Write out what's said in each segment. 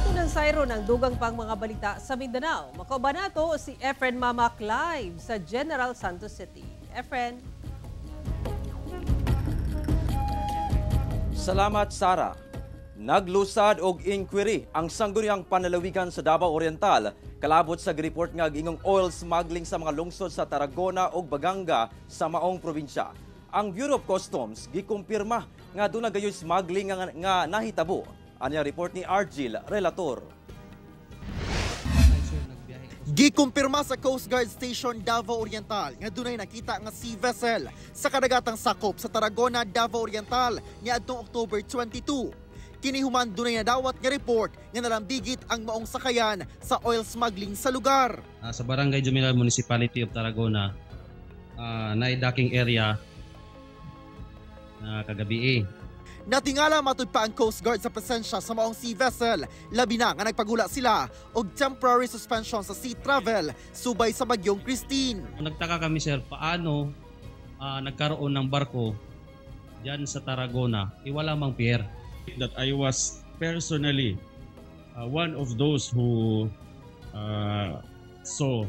Hatunan sayro ng dugang pang mga balita sa Mindanao. Makabanato si Efren Mamak live sa General Santos City. Efren. Salamat, Sara. Naglusad og inquiry ang sangguniang panlalawigan sa Davao Oriental kalabot sa report nga gingong oil smuggling sa mga lungsod sa Tarragona ug Baganga sa maong probinsya. Ang Bureau of Customs gikumpirma nga doon na gayoy smuggling nga nahitabo. Anya report ni Argil Relator. Gikumpirma sa Coast Guard Station Davao Oriental nga dunay nakita nga sea vessel sa kadagatang sakop sa Tarragona, Davao Oriental niadtong October 22. Kini human dunay nadawat nga report nga nalambigit ang maong sakayan sa oil smuggling sa lugar. Sa Barangay Jumilar Municipality of Tarragona, na-docking area na kagabi. Natingala matud pa ang Coast Guard sa presensya sa maong sea vessel, labi na nga nagpagula sila og temporary suspension sa sea travel subay sa bagyong Christine. Nagtaka kami, sir, paano nagkaroon ng barko diyan sa Tarragona, wala mang pier. That I was personally one of those who saw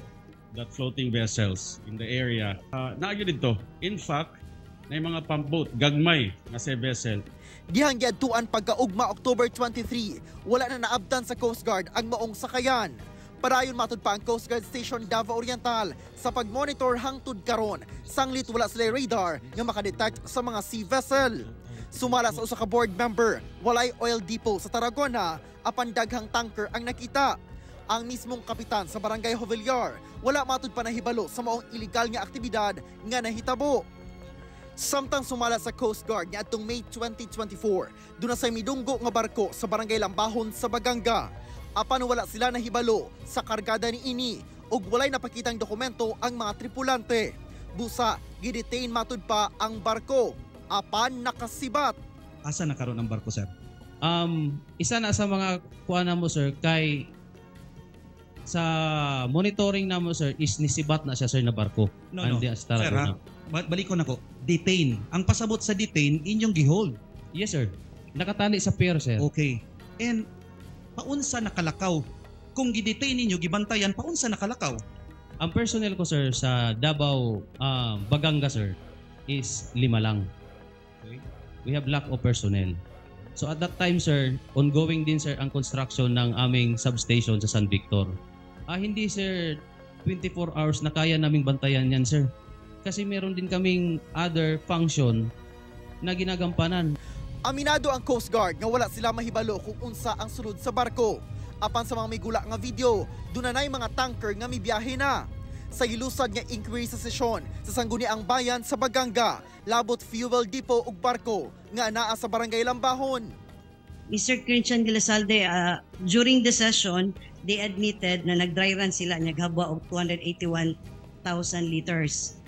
that floating vessels in the area. Naagyo dito. In fact, na mga pump boat, gagmay na sea vessel. Dihang giadtuan pagkaugma October 23, wala na naabdan sa Coast Guard ang maong sakayan. Padayon matud pa ang Coast Guard Station Davao Oriental sa pagmonitor hangtod karon, sanglit wala sila radar nga makadetect sa mga sea vessel. Sumala sa usa ka board member, walay oil depot sa Tarragona, apan daghang tanker ang nakita. Ang mismong kapitan sa Barangay Jovellar, wala matud pa nahibalo sa maong illegal nga aktibidad nga nahitabo. Samtang sumala sa Coast Guard niadtong May 2024, doon na sa midunggo nga barko sa Barangay Lambahon sa Baganga. Apan wala sila nahibalo sa kargada ni ini ug walay napakitang dokumento ang mga tripulante. Busa, gidetain matud pa ang barko. Apan nakasibat. Asa nakaroon ng barko, sir? Isa na sa mga kuha na mo, sir, kay sa monitoring na mo, sir, is nisibat na siya, sir, na barko. No, sir, balik ko na ko. Detain. Ang pasabot sa detain, inyong gihold. Yes, sir. Nakatali sa pier, sir. Okay. And paunsa nakalakaw? Kung gidetain ninyo, gibantayan, paunsa nakalakaw? Ang personnel ko, sir, sa Davao, Baganga, sir, is 5 lang. Okay. We have lack of personnel. So at that time, sir, ongoing din, sir, ang construction ng aming substation sa San Victor. Hindi, sir, 24 hours na kaya naming bantayan yan, sir. Kasi meron din kaming other function na ginagampanan. Aminado ang Coast Guard nga wala sila mahibalo kung unsa ang sulod sa barko. Apan sa mga may gula nga video, dunay mga tanker nga mibiyahe na. Sa ilusad nga inquiry sa sesyon sa sangguniang bayan sa Baganga, labot fuel depot ug barko nga naa sa Barangay Lambahon. Mr. Christian Gilasalde, during the session, they admitted na nag-dry run sila, naghabwa og 281,000 liters.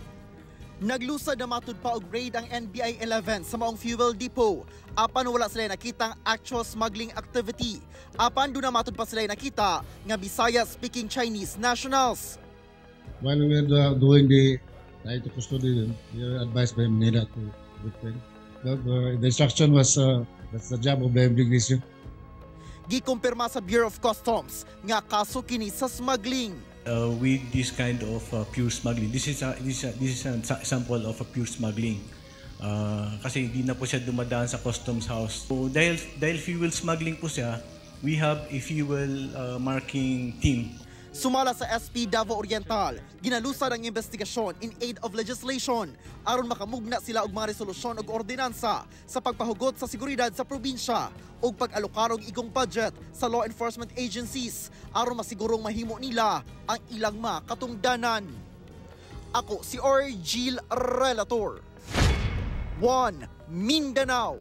Naglusad na matud pa og raid ang NBI 11 sa maong fuel depot. Apan wala sila nakitang actual smuggling activity. Apan doon na matud pa sila nakita nga Bisaya-speaking Chinese nationals. While we were doing the right to custody, we were advised by Manila to return. The instruction was that's the job of the immigration. Gikumpirma sa Bureau of Customs nga kaso kini sa smuggling. With this kind of pure smuggling, this is an example of a pure smuggling. Kasi hindi na po siya dumadaan sa customs house. So dahil fuel smuggling po siya, we have a fuel marking team. Sumala sa SP Davao Oriental, ginalusad ang investigasyon in aid of legislation aron makamugna sila og mga resolusyon ug ordinansa sa pagpahugot sa seguridad sa probinsya ug pag-alokar og igong budget sa law enforcement agencies aron masigurong mahimo nila ang ilang mga katungdanan. Ako si Argil Relator. 1 Mindanao.